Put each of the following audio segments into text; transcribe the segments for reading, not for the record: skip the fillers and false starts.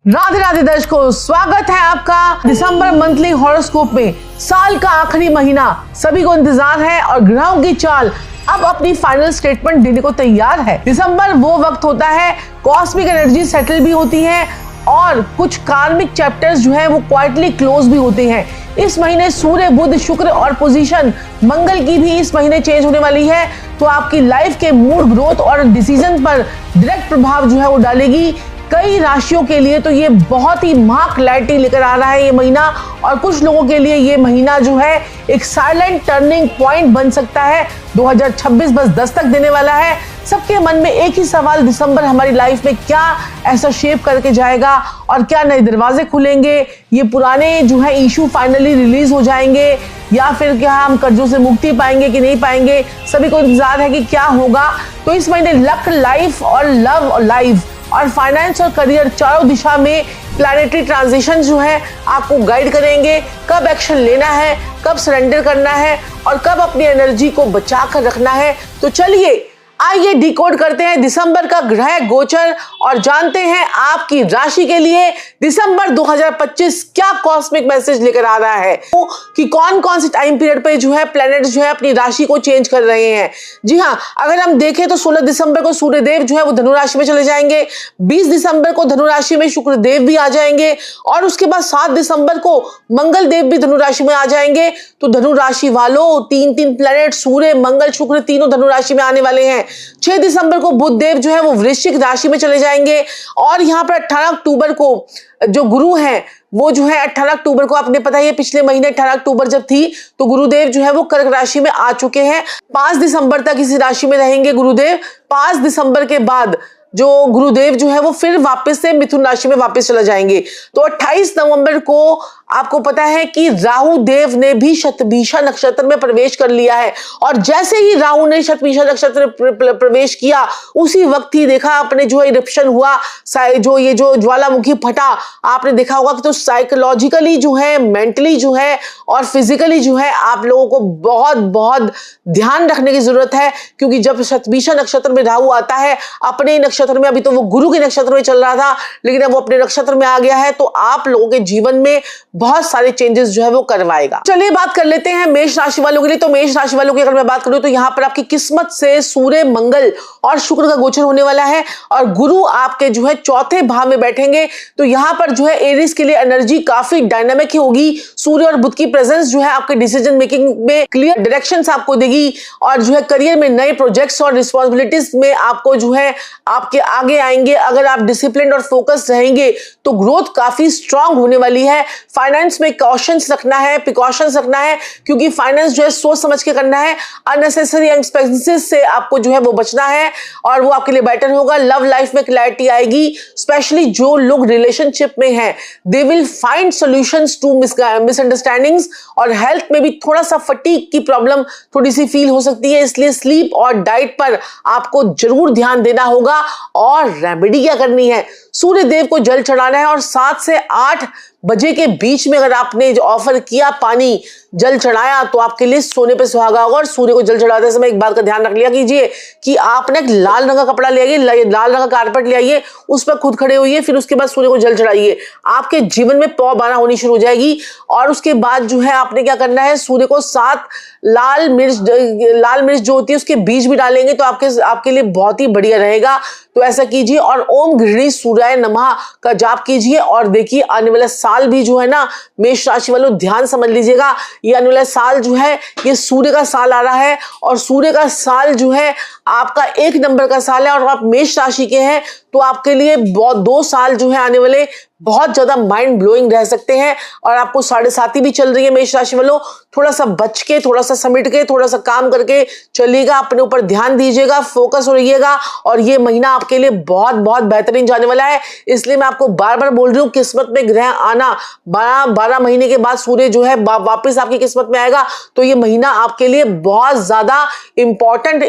राधे राधे दर्शकों, स्वागत है आपका दिसंबर मंथली हॉरोस्कोप में। साल का आखिरी महीना, सभी को इंतजार है और ग्रहों की चाल अब अपनी फाइनल स्टेटमेंट देने को तैयार है। दिसंबर वो वक्त होता है, कॉस्मिक एनर्जी सेटल भी होती है और कुछ कार्मिक चैप्टर्स जो है वो क्वाइटली क्लोज भी होते हैं। इस महीने सूर्य, बुध, शुक्र और पोजीशन मंगल की भी इस महीने चेंज होने वाली है, तो आपकी लाइफ के मूड, ग्रोथ और डिसीजन पर डायरेक्ट प्रभाव जो है वो डालेगी। कई राशियों के लिए तो ये बहुत ही महा क्लैरिटी लेकर आ रहा है ये महीना, और कुछ लोगों के लिए ये महीना जो है एक साइलेंट टर्निंग पॉइंट बन सकता है। 2026 बस दस्तक देने वाला है। सबके मन में एक ही सवाल, दिसंबर हमारी लाइफ में क्या ऐसा शेप करके जाएगा और क्या नए दरवाजे खुलेंगे, ये पुराने जो है इशू फाइनली रिलीज हो जाएंगे या फिर क्या हम कर्जों से मुक्ति पाएंगे कि नहीं पाएंगे। सभी को इंतजार है कि क्या होगा। तो इस महीने लक, लाइफ और लव और लाइफ और फाइनेंस और करियर चारों दिशा में प्लैनेटरी ट्रांजिशन जो है आपको गाइड करेंगे। कब एक्शन लेना है, कब सरेंडर करना है और कब अपनी एनर्जी को बचा कर रखना है। तो चलिए आइए डिकोड करते हैं दिसंबर का ग्रह गोचर और जानते हैं आपकी राशि के लिए दिसंबर 2025 क्या कॉस्मिक मैसेज लेकर आ रहा है, तो कि कौन कौन से टाइम पीरियड पे जो है प्लैनेट्स जो है अपनी राशि को चेंज कर रहे हैं। जी हाँ, अगर हम देखें तो 16 दिसंबर को सूर्य देव जो है वो धनु राशि में चले जाएंगे। 20 दिसंबर को धनु राशि में शुक्र देव भी आ जाएंगे और उसके बाद 7 दिसंबर को मंगल देव भी धनु राशि में आ जाएंगे। तो धनु राशि वालों, तीन प्लैनेट सूर्य, मंगल, शुक्र तीनों धनु राशि में आने वाले हैं। 6 दिसंबर को बुध देव जो है वो वृश्चिक राशि में चले जाएंगे और यहाँ पर 18 अक्टूबर को जो गुरु हैं वो जो है 18 अक्टूबर को, आपने पता है पिछले महीने 18 अक्टूबर जब थी तो गुरुदेव जो है वो कर्क राशि में आ चुके हैं। 5 दिसंबर तक इसी राशि में रहेंगे गुरुदेव। 5 दिसंबर के बाद जो गुरुदेव जो है वो फिर वापस से मिथुन राशि में वापस चला जाएंगे। तो 28 नवंबर को आपको पता है कि राहु देव ने भी शतभिषा नक्षत्र में प्रवेश कर लिया है और जैसे ही राहु ने शतभिषा नक्षत्र में प्रवेश किया उसी वक्त ही देखा आपने जो इरप्शन हुआ, जो ये जो ज्वालामुखी फटा, आपने देखा होगा कि तो साइकोलॉजिकली जो है, मेंटली जो है और फिजिकली जो है आप लोगों को बहुत बहुत ध्यान रखने की जरूरत है, क्योंकि जब शतभिषा नक्षत्र में राहु आता है अपने नक्षत्र में, अभी तो वो गुरु के नक्षत्र में चल रहा था लेकिन अब वो अपने नक्षत्र में आ गया है, तो आप लोगों के जीवन में बहुत सारे चेंजेस जो है वो करवाएगा। चलिए बात कर लेते हैं मेष राशि वालों के लिए। तो मेष राशि वालों की अगर मैं बात करूं तो यहाँ पर आपकी किस्मत से सूर्य, मंगल और शुक्र का गोचर होने वाला है और गुरु आपके जो है चौथे भाव में बैठेंगे। तो यहाँ पर जो है एरीज के लिए एनर्जी काफी डायनामिक होगी। सूर्य और बुध की प्रेजेंस जो है आपके डिसीजन मेकिंग में क्लियर डायरेक्शंस आपको देगी और जो है करियर में नए प्रोजेक्ट्स और रिस्पॉन्सिबिलिटीज में आपको जो है आपके आगे आएंगे। अगर आप डिसिप्लिन और फोकस रहेंगे तो ग्रोथ काफी स्ट्रांग होने वाली है। फाइनेंस में कॉशंस रखना है, प्रिकॉशंस रखना है, क्योंकि फाइनेंस जो है सोच समझ के करना है। अननेसेसरी एक्सपेंसेस से आपको जो है वो बचना है और वो आपके लिए बेटर होगा। लव लाइफ में क्लैरिटी आएगी, स्पेशली जो लोग रिलेशनशिप में हैं, they will find solutions to misunderstandings. और हेल्थ में भी थोड़ा सा फटीग की प्रॉब्लम थोड़ी सी फील हो सकती है, इसलिए स्लीप और डाइट पर आपको जरूर ध्यान देना होगा। और रेमेडी क्या करनी है, सूर्य देव को जल चढ़ाना है और 7 से 8 बजे के बीच में अगर आपने जो ऑफर किया पानी जल चढ़ाया तो आपके लिए सोने पे सुहागा होगा। और सूर्य को जल चढ़ाते समय एक बात का ध्यान रख लिया कीजिए कि आपने एक लाल रंग का कपड़ा ले आइए, लाल रंग का कारपेट ले आइए, उस पर खुद खड़े होइए, फिर उसके बाद सूर्य को जल चढ़ाइए। आपके जीवन में पौ बाना होनी शुरू हो जाएगी। और उसके बाद जो है आपने क्या करना है, सूर्य को 7 लाल मिर्च जो होती है उसके बीज भी डालेंगे तो आपके लिए बहुत ही बढ़िया रहेगा। तो ऐसा कीजिए और ओम गृहिणी सूर्याय नमः का जाप कीजिए। और देखिए आने वाला साल भी जो है ना, मेष राशि वालों ध्यान समझ लीजिएगा, ये आने वाला साल जो है ये सूर्य का साल आ रहा है और सूर्य का साल जो है आपका 1 नंबर का साल है और आप मेष राशि के हैं तो आपके लिए 2 साल जो है आने वाले बहुत ज्यादा माइंड ब्लोइंग रह सकते हैं। और आपको 7.5 भी चल रही है मेष राशि वालों, थोड़ा सा बच के, थोड़ा सा समेट के, थोड़ा सा काम करके चलिएगा, अपने ऊपर ध्यान दीजिएगा, फोकस रहिएगा और ये महीना आपके लिए बहुत बहुत बेहतरीन जाने वाला है। इसलिए मैं आपको बार बार बोल रही हूँ, किस्मत में ग्रह आना 12 महीने के बाद सूर्य जो है वापस आपकी किस्मत में आएगा, तो ये महीना आपके लिए बहुत ज्यादा इंपॉर्टेंट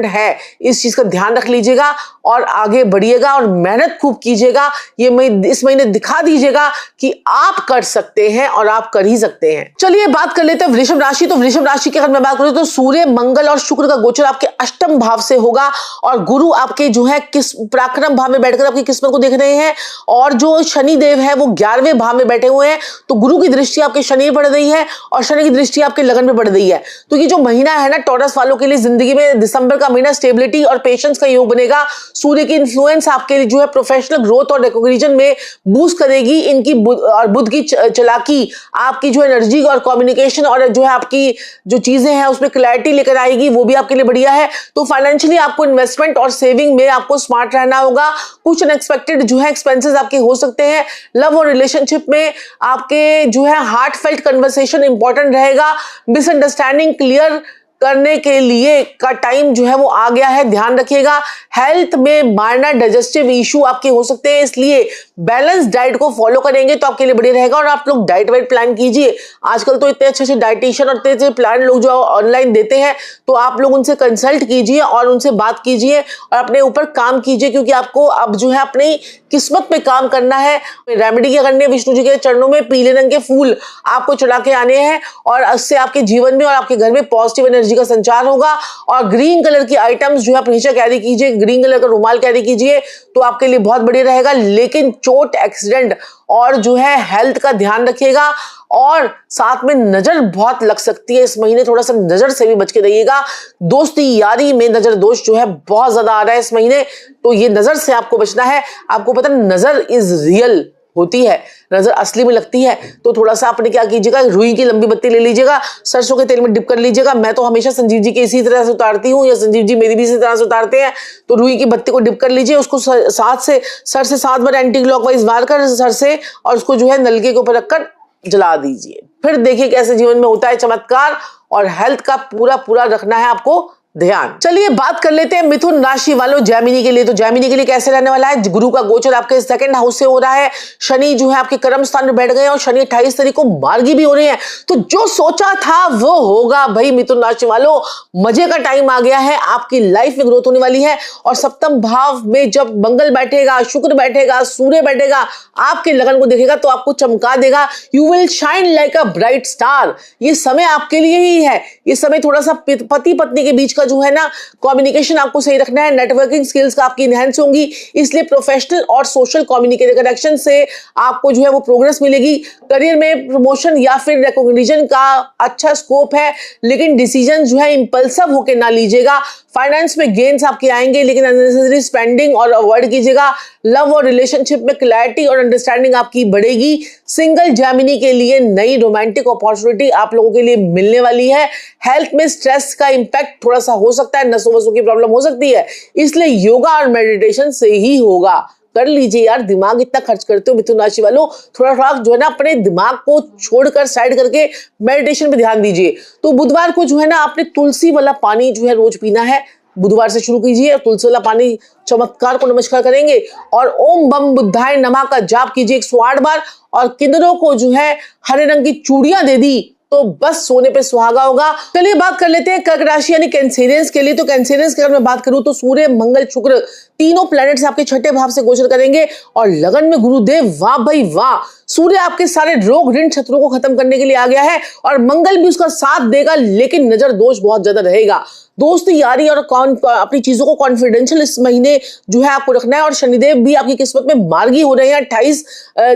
है। इस चीज का ध्यान रख लीजिएगा और आगे बढ़िएगा और मेहनत खूब कीजिएगा। ये इस महीने दिखा दीजिएगा कि आप कर सकते हैं और आप कर ही सकते हैं। चलिए बात कर लेते हैं वृषभ राशि। तो वृषभ राशि की अगर मैं बात करूं तो सूर्य, मंगल और शुक्र का गोचर आपके अष्टम भाव से होगा और गुरु आपके जो है पराक्रम भाव में बैठकर आपकी किस्मत को देख रहे हैं और जो शनि देव है वो 11वें भाव में बैठे हुए हैं। तो गुरु की दृष्टि आपके शनि पर पड़ रही है और शनि की दृष्टि आपके लगन में पड़ रही है। तो ये जो महीना है ना टॉरस वालों के लिए जिंदगी में दिसंबर का महीना स्टेबिलिटी और पेशेंस का योग बनेगा। सूर्य की इन्फ्लुएंस आपके लिए जो है प्रोफेशनल ग्रोथ और रिकॉग्निशन में बूस्ट करेगी। इनकी और बुध की चालाकी आपकी जो एनर्जी और कम्युनिकेशन और जो है आपकी जो चीजें हैं उसमें क्लैरिटी लेकर आएगी, वो भी आपके लिए बढ़िया है। तो फाइनेंशियली आपको इन्वेस्टमेंट और सेविंग में आपको स्मार्ट रहना होगा। कुछ अनएक्सपेक्टेड जो है एक्सपेंसेस आपके हो सकते हैं। लव और रिलेशनशिप में आपके जो है हार्टफेल्ट कन्वर्सेशन इंपॉर्टेंट रहेगा। मिसअंडरस्टैंडिंग क्लियर करने के लिए का टाइम जो है वो आ गया है, ध्यान रखिएगा। हेल्थ में माइनर डाइजेस्टिव इशू आपके हो सकते हैं, इसलिए बैलेंस डाइट को फॉलो करेंगे तो आपके लिए बढ़िया रहेगा। और आप लोग डाइट वाइट प्लान कीजिए। आजकल तो इतने अच्छे डाइटिशियन और इतने अच्छे प्लान लोग जो ऑनलाइन देते हैं, तो आप लोग उनसे कंसल्ट कीजिए और उनसे बात कीजिए और अपने ऊपर काम कीजिए, क्योंकि आपको अब जो है अपनी किस्मत पे काम करना है। रेमेडी क्या करनी है, विष्णु जी के चरणों में पीले रंग के फूल आपको चढ़ा के आने हैं और उससे आपके जीवन में और आपके घर में पॉजिटिव एनर्जी का संचार होगा। और ग्रीन कलर की आइटम्स जो है हमेशा कैरी कीजिए, ग्रीन कलर का रुमाल कैरी कीजिए तो आपके लिए बहुत बढ़िया रहेगा। लेकिन चोट, एक्सीडेंट और जो है हेल्थ का ध्यान रखिएगा और साथ में नजर बहुत लग सकती है इस महीने, थोड़ा सा नजर से भी बच के रहिएगा। दोस्ती यारी में नजर दोष जो है बहुत ज्यादा आ रहा है इस महीने, तो ये नजर से आपको बचना है। आपको पता है नजर इज रियल होती है, नजर असली में लगती है। तो थोड़ा सा आपने क्या कीजिएगा, रुई की लंबी बत्ती ले लीजिएगा, सरसों के तेल में डिप कर लीजिएगा। मैं तो हमेशा संजीव जी के इसी तरह से उतारती हूँ, या संजीव जी मेरी भी इसी तरह से उतारते हैं। तो रुई की बत्ती को डिप कर लीजिए, उसको सर से 7 बार एंटी क्लॉकवाइज मारकर सर से और उसको जो है नलके के ऊपर रखकर जला दीजिए। फिर देखिए कैसे जीवन में होता है चमत्कार। और हेल्थ का पूरा रखना है आपको ध्यान। चलिए बात कर लेते हैं मिथुन राशि वालों जैमिनी के लिए। तो जैमिनी के लिए कैसे रहने वाला है, गुरु का गोचर आपके 2nd हाउस से हो रहा है। शनि जो है आपके कर्म स्थान में बैठ गए और शनि 28 तारीख को मार्गी भी हो रहे हैं। तो जो सोचा था वो होगा भाई मिथुन राशि वालों, मजे का टाइम आ गया है। आपकी लाइफ में ग्रोथ होने वाली है। और सप्तम भाव में जब मंगल बैठेगा, शुक्र बैठेगा, सूर्य बैठेगा, आपके लगन को देखेगा तो आपको चमका देगा। You will shine like a bright star. ये समय आपके लिए ही है। ये समय थोड़ा सा पति पत्नी के बीच का जो है ना कम्युनिकेशन आपको सही रखना है। नेटवर्किंग स्किल्स का आपकी इनहैंस होंगी, इसलिए प्रोफेशनल और सोशल कम्युनिकेशन से आपको जो है वो प्रोग्रेस मिलेगी। करियर में प्रमोशन या फिर रिकॉग्निशन का अच्छा स्कोप है, लेकिन डिसीजन जो है इंपल्सिव होकर ना लीजिएगा। फाइनेंस में गेन्स आपके आएंगे, लेकिन अननेसेसरी स्पेंडिंग और अवॉइड कीजिएगा। लव और रिलेशनशिप में क्लैरिटी और अंडरस्टैंडिंग आपकी बढ़ेगी। सिंगल जैमिनी के लिए नई रोमांटिक अपॉर्चुनिटी आप लोगों के लिए मिलने वाली है। हेल्थ में स्ट्रेस का इंपैक्ट थोड़ा सा हो सकता है, नसों वसों की प्रॉब्लम हो सकती है, इसलिए योगा और मेडिटेशन से ही होगा। कर लीजिए यार, दिमाग इतना खर्च करते हो मिथुन राशि वालों, थोड़ा जो है ना अपने दिमाग को छोड़कर साइड करके मेडिटेशन पे ध्यान दीजिए। तो बुधवार को जो है ना आपने तुलसी वाला पानी जो है रोज पीना है। बुधवार से शुरू कीजिए, तुलसी वाला पानी चमत्कार को नमस्कार करेंगे और ओम बम बुद्धाय नमः का जाप कीजिए 108 बार। और किन्नरों को जो है हरे रंग की चूड़ियां दे दी तो बस सोने पे सुहागा होगा। चलिए बात कर लेते हैं कर्क राशि यानी कैंसेरियंस के लिए। तो कैंसेरियंस की अगर मैं बात करूं तो सूर्य, मंगल, शुक्र तीनों प्लैनेट्स आपके 6ठे भाव से गोचर करेंगे और लगन में गुरुदेव, वाह भाई वाह। सूर्य आपके सारे रोग ऋण शत्रुओं को खत्म करने के लिए आ गया है और मंगल भी उसका साथ देगा, लेकिन नजर दोष बहुत ज्यादा रहेगा। दोस्त यारी और अपनी चीजों को कॉन्फिडेंशियल इस महीने जो है आपको रखना है। और शनिदेव भी आपकी किस्मत में मार्गी हो रहे हैं 28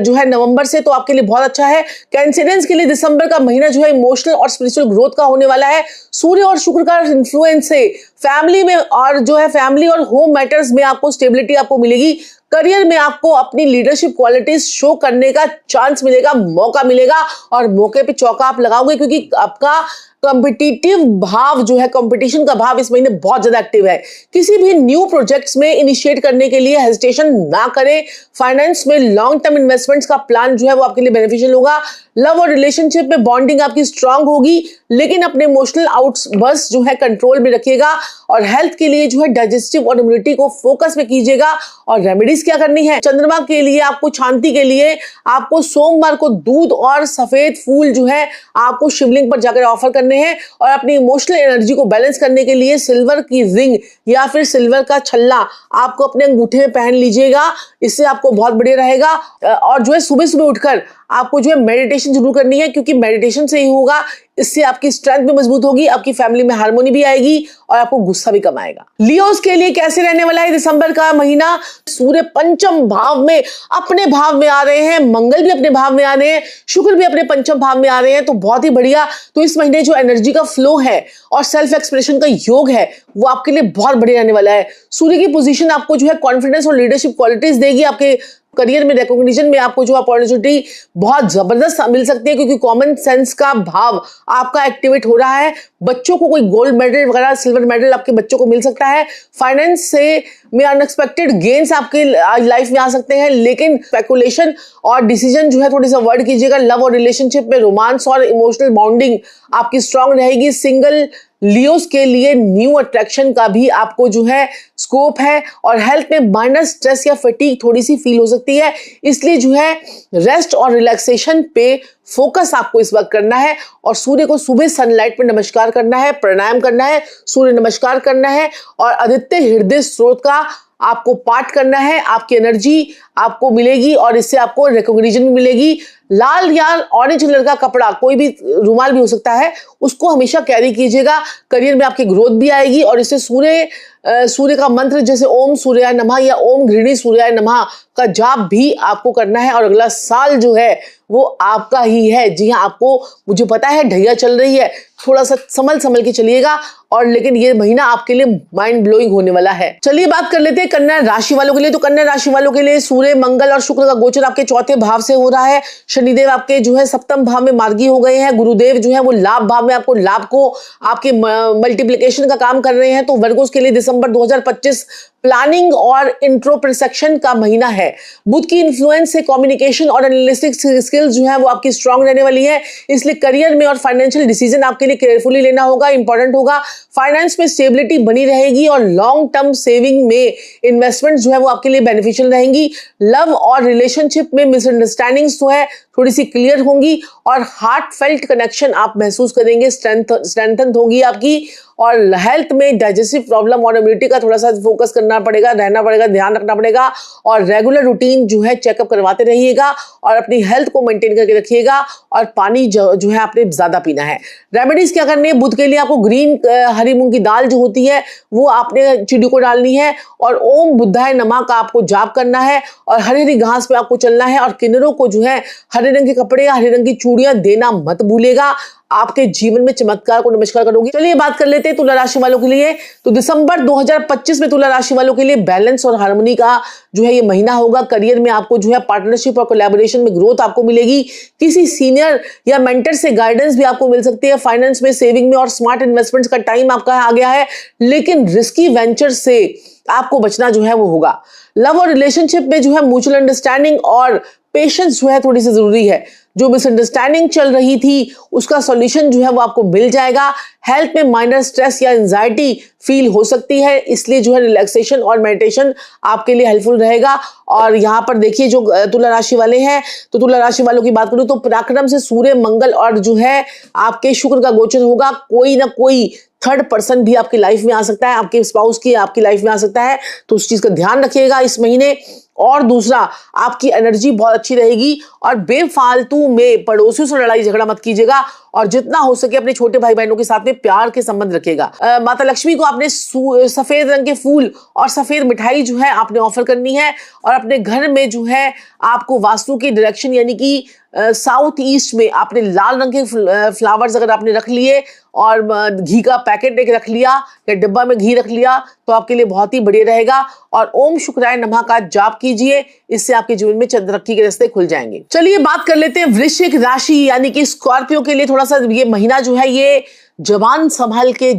जो है नवंबर से, तो आपके लिए बहुत अच्छा है। कैंसेरियंस के लिए दिसंबर का महीना जो है इमोशनल और स्पिरिचुअल ग्रोथ का होने वाला है। सूर्य और शुक्र का इन्फ्लुएंस से फैमिली में और जो है फैमिली और होम मैटर्स में आपको स्टेबिलिटी आपको मिलेगी। करियर में आपको अपनी लीडरशिप क्वालिटीज शो करने का चांस मिलेगा, मौका मिलेगा और मौके पे चौका आप लगाओगे, क्योंकि आपका कॉम्पिटिटिव भाव जो है, कंपटीशन का भाव इस महीने बहुत ज्यादा एक्टिव है। किसी भी न्यू प्रोजेक्ट्स में इनिशिएट करने के लिए हेजिटेशन ना करें। फाइनेंस में लॉन्ग टर्म इन्वेस्टमेंट्स का प्लान जो है वो आपके लिए बेनिफिशियल होगा। लव और रिलेशनशिप में बॉन्डिंग आपकी स्ट्रांग होगी, लेकिन अपने इमोशनल आउटबर्स्ट जो है कंट्रोल में रखिएगा। और हेल्थ के लिए जो है डाइजेस्टिव और इम्यूनिटी को फोकस में कीजिएगा। और रेमेडीज क्या करनी है, चंद्रमा के लिए आपको शांति के लिए आपको सोमवार को दूध और सफेद फूल जो है आपको शिवलिंग पर जाकर ऑफर करने करने हैं और अपनी इमोशनल एनर्जी को बैलेंस करने के लिए सिल्वर की रिंग या फिर सिल्वर का छल्ला आपको अपने अंगूठे में पहन लीजिएगा। इससे आपको बहुत बढ़िया रहेगा। और जो है सुबह सुबह उठकर आपको जो है मेडिटेशन जरूर करनी है, क्योंकि मेडिटेशन से ही होगा, इससे आपकी स्ट्रेंथ भी मजबूत होगी, आपकी फैमिली में हार्मोनी भी आएगी और आपको गुस्सा भी कम आएगा। लियोस के लिए कैसे रहने वाला है दिसंबर का महीना? सूर्य पंचम भाव में अपने भाव में आ रहे हैं, मंगल भी अपने भाव में आ रहे हैं, शुक्र भी अपने पंचम भाव में आ रहे हैं, तो बहुत ही बढ़िया। तो इस महीने जो एनर्जी का फ्लो है और सेल्फ एक्सप्रेशन का योग है वो आपके लिए बहुत बढ़िया रहने वाला है। सूर्य की पोजीशन आपको जो है कॉन्फिडेंस और लीडरशिप क्वालिटीज देगी। आपके करियर में, रिकॉग्निशन में आपको जो अपॉर्चुनिटी बहुत जबरदस्त मिल सकती है, क्योंकि कॉमन सेंस का भाव आपका एक्टिवेट हो रहा है। बच्चों को कोई गोल्ड मेडल वगैरह, सिल्वर मेडल आपके बच्चों को मिल सकता है। फाइनेंस से में अनएक्सपेक्टेड गेन्स आपके लाइफ में आ सकते हैं, लेकिन स्पेकुलेशन और डिसीजन जो है थोड़ी सा अवॉइड कीजिएगा। लव और रिलेशनशिप में रोमांस और इमोशनल बॉन्डिंग आपकी स्ट्रांग रहेगी। सिंगल लियोस के लिए न्यू अट्रैक्शन का भी आपको जो है स्कोप है। और हेल्थ में माइनर स्ट्रेस या फटीग थोड़ी सी फील हो सकती है, इसलिए जो है रेस्ट और रिलैक्सेशन पे फोकस आपको इस वक्त करना है। और सूर्य को सुबह सनलाइट में नमस्कार करना है, प्राणायाम करना है, सूर्य नमस्कार करना है और आदित्य हृदय स्रोत का आपको पाठ करना है। आपकी एनर्जी आपको मिलेगी और इससे आपको रिकॉग्निशन भी मिलेगी। लाल या ऑरेंज कलर का कपड़ा, कोई भी रुमाल भी हो सकता है, उसको हमेशा कैरी कीजिएगा। करियर में आपकी ग्रोथ भी आएगी और इससे सूर्य का मंत्र जैसे ओम सूर्याय नमः या ओम घृणी सूर्याय नमः का जाप भी आपको करना है। और अगला साल जो है वो आपका ही है। जी हाँ, आपको, मुझे पता है ढैया चल रही है, थोड़ा सा संभल के चलिएगा, और लेकिन ये महीना आपके लिए माइंड ब्लोइंग होने वाला है। चलिए बात कर लेते हैं कन्या राशि वालों के लिए। तो कन्या राशि वालों के लिए सूर्य, मंगल और शुक्र का गोचर आपके चौथे भाव से हो रहा है। शनिदेव आपके जो है सप्तम भाव में मार्गी हो गए हैं। गुरुदेव जो है वो लाभ भाव में आपको लाभ को, आपके मल्टीप्लिकेशन का काम कर रहे हैं। तो वर्गोस के लिए दिसंबर 2025 प्लानिंग और इंट्रोस्पेक्शन का महीना है। बुध की इन्फ्लुएंस से कम्युनिकेशन और एनालिटिक्स स्किल्स जो है वो आपकी स्ट्रांग रहने वाली है, इसलिए करियर में और फाइनेंशियल डिसीजन आपके लिए केयरफुली लेना होगा, इंपॉर्टेंट होगा। फाइनेंस में स्टेबिलिटी बनी रहेगी और लॉन्ग टर्म सेविंग में इन्वेस्टमेंट जो है वो आपके लिए बेनिफिशियल रहेंगी। लव और रिलेशनशिप में मिसअंडरस्टैंडिंग्स जो है थोड़ी सी क्लियर होंगी और हार्ट फेल्ट कनेक्शन आप महसूस करेंगे, स्ट्रेंथन होगी आपकी। और हेल्थ में डाइजेस्टिव प्रॉब्लम और इम्यूनिटी का थोड़ा सा फोकस करना पड़ेगा, रहना पड़ेगा, ध्यान रखना पड़ेगा। और रेगुलर रूटीन जो है चेकअप करवाते रहिएगा और अपनी हेल्थ को मेंटेन करके रखिएगा। और पानी जो है आपने ज्यादा पीना है। रेमेडीज क्या करनी है बुध के लिए? आपको ग्रीन हरी मूंग की दाल जो होती है वो आपने चिड़ियों को डालनी है और ओम बुद्धाय नमः का आपको जाप करना है। और हरी हरी घास पे आपको चलना है और किन्नरों को जो है हरे रंग के कपड़े या हरे रंग की चूड़ियां देना मत भूलेगा। आपके जीवन में चमत्कार को नमस्कार करोगे। चलिए बात कर लेते हैं तुला राशि वालों के लिए। तो दिसंबर 2025 में तुला राशि वालों के लिए बैलेंस और हार्मनी का जो है ये महीना होगा। करियर में आपको जो है पार्टनरशिप और कोलैबोरेशन में ग्रोथ आपको मिलेगी। किसी सीनियर या मेंटर से गाइडेंस भी आपको मिल सकती है। फाइनेंस में, सेविंग में और स्मार्ट इन्वेस्टमेंट्स का टाइम आपका आ गया है, लेकिन रिस्की वेंचर से आपको बचना जो है वो होगा। लव और रिलेशनशिप में जो है म्यूचुअल अंडरस्टैंडिंग और पेशेंस जो है थोड़ी सी जरूरी है। जो मिसअंडरस्टैंडिंग चल रही थी उसका सॉल्यूशन जो है वो आपको मिल जाएगा। हेल्थ में माइनर स्ट्रेस या एंजाइटी फील हो सकती है, इसलिए जो है रिलैक्सेशन और मेडिटेशन आपके लिए हेल्पफुल रहेगा। और यहाँ पर देखिए जो तुला राशि वाले हैं, तो तुला राशि वालों की बात करूं तो पराक्रम से सूर्य, मंगल और जो है आपके शुक्र का गोचर होगा। कोई ना कोई थर्ड पर्सन भी आपकी लाइफ में आ सकता है, आपके स्पाउस की आपकी लाइफ में आ सकता है, तो उस चीज का ध्यान रखिएगा इस महीने। और दूसरा, आपकी एनर्जी बहुत अच्छी रहेगी और बेफालतू में पड़ोसियों से लड़ाई झगड़ा मत कीजिएगा और जितना हो सके अपने छोटे भाई बहनों के साथ में प्यार के संबंध रखिएगा। माता लक्ष्मी को आपने सफेद रंग के फूल और सफेद मिठाई जो है आपने ऑफर करनी है। और अपने घर में जो है आपको वास्तु की डायरेक्शन यानी कि साउथ ईस्ट में आपने लाल रंग के फ्लावर्स अगर आपने रख लिए और घी का पैकेट एक रख लिया या डिब्बा में घी रख लिया तो आपके लिए बहुत ही बढ़िया रहेगा। और ओम शुक्राय नमः का जाप कीजिए, इससे आपके जीवन में तरक्की के रास्ते खुल जाएंगे। चलिए बात कर लेते हैं वृश्चिक राशि यानी कि स्कॉर्पियो के लिए। थोड़ा सा ये महीना जो है ये जवान संभाल के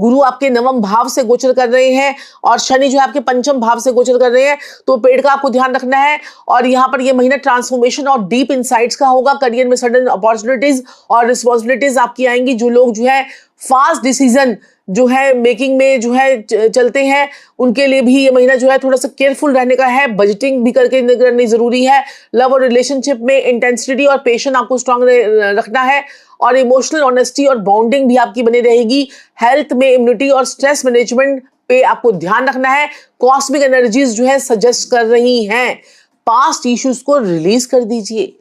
गुरु आपके नवम भाव से गोचर कर रहे हैं और शनि जो है आपके पंचम भाव से गोचर कर रहे हैं, तो पेड़ का आपको ध्यान रखना है। और यहाँ पर ये महीना ट्रांसफॉर्मेशन और डीप इनसाइट्स का होगा। करियर में सडन अपॉर्चुनिटीज और रिस्पॉन्सिबिलिटीज आपकी आएंगी। जो लोग जो है फास्ट डिसीजन जो है मेकिंग में जो है चलते हैं, उनके लिए भी ये महीना जो है थोड़ा सा केयरफुल रहने का है, बजटिंग भी करके करनी जरूरी है। लव और रिलेशनशिप में इंटेंसिटी और पेशेंस आपको स्ट्रांग रखना है और इमोशनल ऑनेस्टी और बॉन्डिंग भी आपकी बनी रहेगी। हेल्थ में इम्यूनिटी और स्ट्रेस मैनेजमेंट पे आपको ध्यान रखना है। कॉस्मिक एनर्जीज जो है सजेस्ट कर रही हैं, पास्ट इश्यूज को रिलीज कर दीजिए,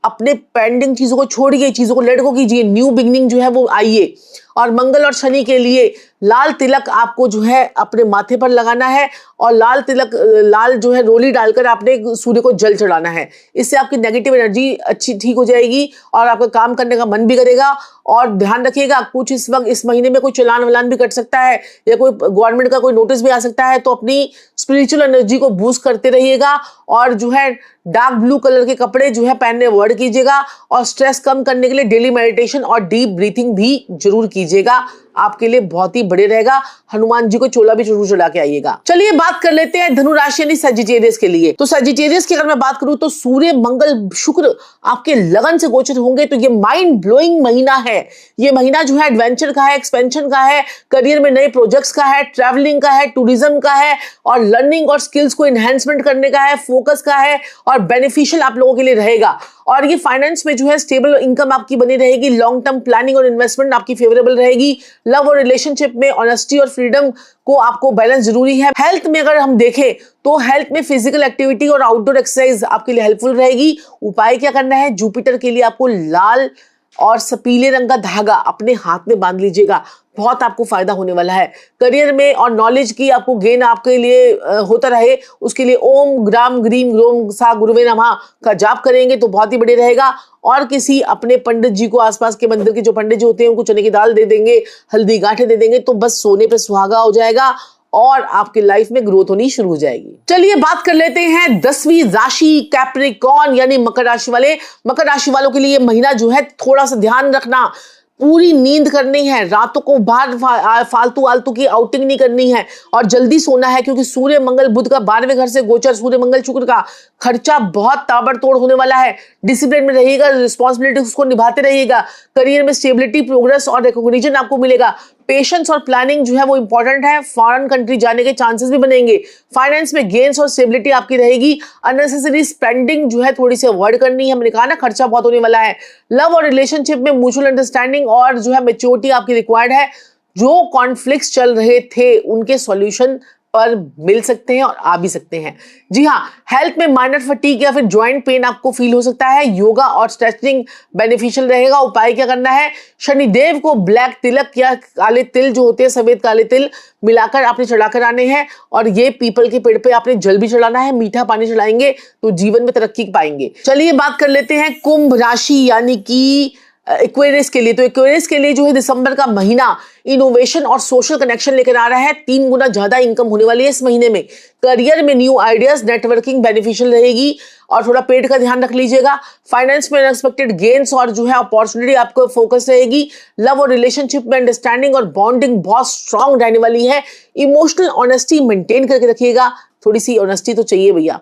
अपने पेंडिंग चीजों को छोड़िए, चीजों को लेट गो कीजिए, न्यू बिगनिंग जो है वो आइए। और मंगल और शनि के लिए लाल तिलक आपको जो है अपने माथे पर लगाना है और लाल तिलक, लाल जो है रोली डालकर आपने सूर्य को जल चढ़ाना है। इससे आपकी नेगेटिव एनर्जी अच्छी ठीक हो जाएगी और आपका काम करने का मन भी करेगा। और ध्यान रखिएगा, कुछ इस वक्त इस महीने में कोई चलान वलान भी कट सकता है या कोई गवर्नमेंट का कोई नोटिस भी आ सकता है, तो अपनी स्पिरिचुअल एनर्जी को बूस्ट करते रहिएगा और जो है डार्क ब्लू कलर के कपड़े जो है पहनने अवॉइड कीजिएगा। और स्ट्रेस कम करने के लिए डेली मेडिटेशन और डीप ब्रीथिंग भी जरूर कीजिएगा, आपके लिए बहुत ही बढ़िया रहेगा। हनुमान जी को चोला भी जरूर चढ़ा के आइएगा। चलिए बात कर लेते हैं धनु राशि यानी सजिटेरियस के लिए। तो सजिटेरियस की अगर मैं बात करूं तो सूर्य मंगल शुक्र आपके लगन से गोचर होंगे, तो ये माइंड ब्लोइंग महीना है। ये महीना जो है एडवेंचर का है, एक्सपेंशन का है, करियर में नए प्रोजेक्ट्स का है, ट्रैवलिंग का है, टूरिज्म का है और लर्निंग और स्किल्स को एनहेंसमेंट करने का है, फोकस का है और बेनिफिशियल आप लोगों के लिए रहेगा। और ये फाइनेंस में जो है स्टेबल इनकम आपकी बनी रहेगी, लॉन्ग टर्म प्लानिंग और इन्वेस्टमेंट आपकी फेवरेबल रहेगी। लव और रिलेशनशिप में ऑनेस्टी और फ्रीडम को आपको बैलेंस जरूरी है। हेल्थ में अगर हम देखें तो हेल्थ में फिजिकल एक्टिविटी और आउटडोर एक्सरसाइज आपके लिए हेल्पफुल रहेगी। उपाय क्या करना है, जुपिटर के लिए आपको लाल और पीले रंग का धागा अपने हाथ में बांध लीजिएगा, बहुत आपको फायदा होने वाला है। करियर में और नॉलेज की आपको गेन आपके लिए होता रहे, उसके लिए ओम ग्राम ग्रीम ग्रोम सा गुरुवे नमः का जाप करेंगे तो बहुत ही बढ़िया रहेगा। और किसी अपने पंडित जी को, आसपास के मंदिर के जो पंडित जी होते हैं उनको चने की दाल दे देंगे, हल्दी गांठे दे देंगे, तो बस सोने पे सुहागा हो जाएगा और आपकी लाइफ में ग्रोथ होनी शुरू हो जाएगी। चलिए बात कर लेते हैं 10वीं राशि कैप्रिकॉर्न यानी मकर राशि वाले। मकर राशि वालों के लिए महीना जो है थोड़ा सा ध्यान रखना, पूरी नींद करनी है, रातों को बाहर फालतू आलतू की आउटिंग नहीं करनी है और जल्दी सोना है, क्योंकि सूर्य मंगल बुध का 12वें घर से गोचर, सूर्य मंगल शुक्र का खर्चा बहुत ताबड़तोड़ होने वाला है। डिसिप्लिन में रहिएगा, रिस्पॉन्सिबिलिटीज को निभाते रहिएगा। करियर में स्टेबिलिटी, प्रोग्रेस और रिकॉग्निशन आपको मिलेगा। पेशेंस और प्लानिंग जो है वो इंपॉर्टेंट है, फॉरेन कंट्री जाने के चांसेस भी बनेंगे। फाइनेंस में गेन्स और स्टेबिलिटी आपकी रहेगी। अननेसेसरी स्पेंडिंग जो है थोड़ी सी अवॉइड करनी है, मैंने कहा ना खर्चा बहुत होने वाला है। लव और रिलेशनशिप में म्यूचुअल अंडरस्टैंडिंग और जो है मैच्योरिटी आपकी रिक्वायर्ड है। जो कॉन्फ्लिक्ट्स चल रहे थे उनके सॉल्यूशन पर मिल सकते हैं और आ भी सकते हैं। जी हाँ, हेल्थ में माइनर फटीग या फिर जॉइंट पेन आपको फील हो सकता है। योगा और स्ट्रेचिंग बेनिफिशियल रहेगा। उपाय क्या करना है, शनिदेव को ब्लैक तिलक या काले तिल जो होते हैं, सफेद काले तिल मिलाकर आपने चढ़ाकर आने हैं और ये पीपल के पेड़ पे आपने जल भी चढ़ाना है, मीठा पानी चढ़ाएंगे तो जीवन में तरक्की पाएंगे। चलिए बात कर लेते हैं कुंभ राशि यानी कि एक्वेरियस के लिए। तो एक्वेरियस के लिए जो है दिसंबर का महीना इनोवेशन और सोशल कनेक्शन लेकर आ रहा है। 3 गुना ज्यादा इनकम होने वाली है इस महीने में। करियर में न्यू आइडियाज, नेटवर्किंग बेनिफिशियल रहेगी और थोड़ा पेट का ध्यान रख लीजिएगा। फाइनेंस में अनएक्सपेक्टेड गेन्स और जो है अपॉर्चुनिटी आपको फोकस रहेगी। लव और रिलेशनशिप में अंडरस्टैंडिंग और बॉन्डिंग बहुत स्ट्रांग रहने वाली है। इमोशनल ऑनेस्टी मेंटेन करके रखिएगा, थोड़ी सी ऑनेस्टी तो चाहिए भैया।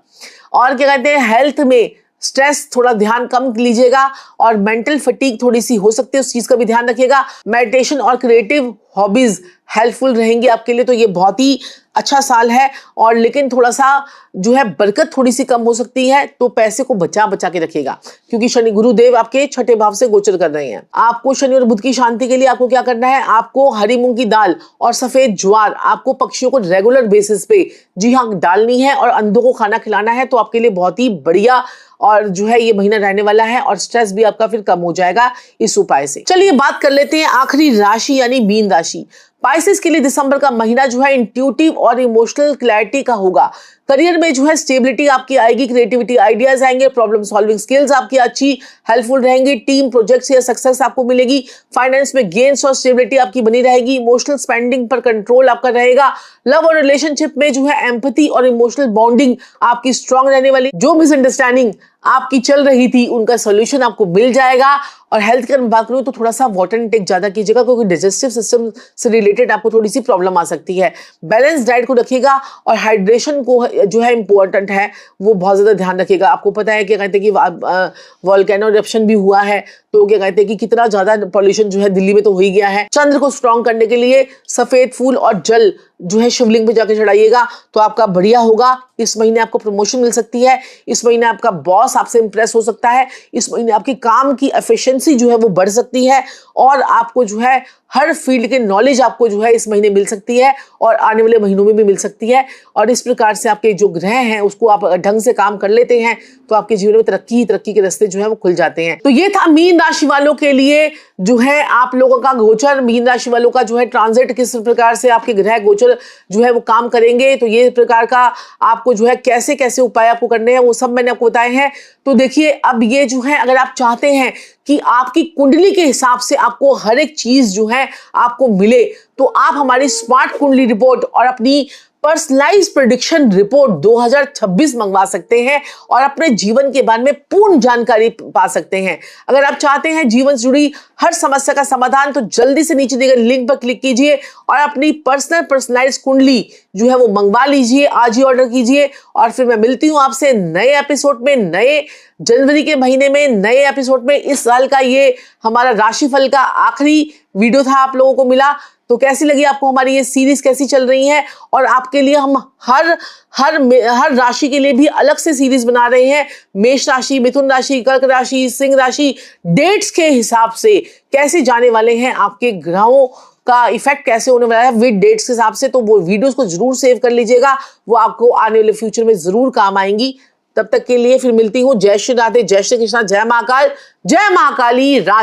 और क्या कहते हैं, हेल्थ में स्ट्रेस थोड़ा ध्यान कम लीजिएगा और मेंटल फटीग थोड़ी सी हो सकती है, उस चीज का भी ध्यान रखिएगा। मेडिटेशन और क्रिएटिव हॉबीज हेल्पफुल रहेंगी आपके लिए, तो ये बहुत ही अच्छा साल है। और लेकिन थोड़ा सा जो है बरकत थोड़ी सी कम हो सकती है, तो पैसे को बचा बचा के रखिएगा, क्योंकि शनि गुरुदेव आपके 6ठे भाव से गोचर कर रहे हैं। आपको शनि और बुध की शांति के लिए आपको क्या करना है, आपको हरी मूंग की दाल और सफेद ज्वार आपको पक्षियों को रेगुलर बेसिस पे जी हाँ डालनी है और अंधों को खाना खिलाना है, तो आपके लिए बहुत ही बढ़िया और जो है ये महीना रहने वाला है और स्ट्रेस भी आपका फिर कम हो जाएगा इस उपाय से। चलिए बात कर लेते हैं आखिरी राशि यानी मीन राशि। स्पाइसेस के लिए दिसंबर का महीना जो है इंट्यूटिव और इमोशनल क्लैरिटी का होगा। करियर में जो है स्टेबिलिटी आपकी आएगी, क्रिएटिविटी आइडियाज आएंगे, प्रॉब्लम सॉल्विंग स्किल्स आपकी अच्छी हेल्पफुल रहेंगी, टीम प्रोजेक्ट्स या सक्सेस आपको मिलेगी। फाइनेंस में गेन्स और स्टेबिलिटी आपकी बनी रहेगी, इमोशनल स्पेंडिंग पर कंट्रोल आपका रहेगा। लव और रिलेशनशिप में जो है एम्पैथी और इमोशनल बॉन्डिंग आपकी स्ट्रांग रहने वाली। जो मिसअंडरस्टैंडिंग आपकी चल रही थी उनका सोल्यूशन आपको मिल जाएगा। और हेल्थ की बात करूं तो थोड़ा सा वाटर इनटेक ज्यादा कीजिएगा, क्योंकि डाइजेस्टिव सिस्टम से रिलेटेड रिलेटेड आपको थोड़ी सी प्रॉब्लम आ सकती है। बैलेंस डाइट को रखिएगा और हाइड्रेशन को जो है इंपॉर्टेंट है वो बहुत ज़्यादा ध्यान रखिएगा। आपको पता है कि कहते हैं कि वोल्केनो इरप्शन भी हुआ है, तो क्या कहते हैं कि कितना ज़्यादा पॉल्यूशन जो है दिल्ली में तो हो ही गया है। चंद्र को स्ट्रॉन्ग करने के लिए सफ़ेद फूल और जल जो है शिवलिंग पे जाके चढ़ाइएगा तो आपका बढ़िया होगा। इस महीने आपको प्रमोशन मिल सकती है, इस महीने आपका बॉस आपसे इंप्रेस हो सकता है, इस महीने आपकी काम की एफिशिएंसी जो है वो बढ़ सकती है और आपको जो है हर फील्ड के नॉलेज आपको जो है इस महीने मिल सकती है और आने वाले महीनों में भी मिल सकती है। और इस प्रकार से आपके जो ग्रह हैं उसको आप ढंग से काम कर लेते हैं तो आपके जीवन में तरक्की के रास्ते जो है वो खुल जाते हैं। तो ये था मीन राशि वालों के लिए जो है आप लोगों का गोचर, मीन राशि वालों का जो है ट्रांजिट, किस प्रकार से आपके ग्रह गोचर जो है वो काम करेंगे। तो ये प्रकार का आपको जो है कैसे कैसे उपाय आपको करने हैं वो सब मैंने आपको बताए हैं। तो देखिए अब ये जो है अगर आप चाहते हैं कि आपकी कुंडली के हिसाब से आपको हर एक चीज जो है आपको मिले तो आप हमारी स्मार्ट कुंडली रिपोर्ट और अपनी पर्सनलाइज प्रेडिक्शन रिपोर्ट 2026 मंगवा सकते हैं और अपने जीवन के बारे में पूर्ण जानकारी पा सकते हैं। अगर आप चाहते हैं जीवन से जुड़ी हर समस्या का समाधान तो जल्दी से नीचे दिए गए लिंक पर क्लिक कीजिए और अपनी पर्सनलाइज कुंडली जो है वो मंगवा लीजिए, आज ही ऑर्डर कीजिए। और फिर मैं मिलती हूँ आपसे नए एपिसोड में, नए जनवरी के महीने में नए एपिसोड में। इस साल का ये हमारा राशिफल का आखिरी वीडियो था, आप लोगों को मिला तो कैसी लगी आपको हमारी ये सीरीज, कैसी चल रही है। और आपके लिए हम हर राशि के लिए भी अलग से सीरीज बना रहे हैं। मेष राशि, मिथुन राशि, कर्क राशि, सिंह राशि, डेट्स के हिसाब से कैसे जाने वाले हैं, आपके ग्रहों का इफेक्ट कैसे होने वाला है विद डेट्स के हिसाब से। तो वो वीडियोस को जरूर सेव कर लीजिएगा, वो आपको आने वाले फ्यूचर में जरूर काम आएंगी। तब तक के लिए फिर मिलती हूँ। जय श्री राधे, जय श्री कृष्णा, जय महाकाल, जय महाकाली, राधे।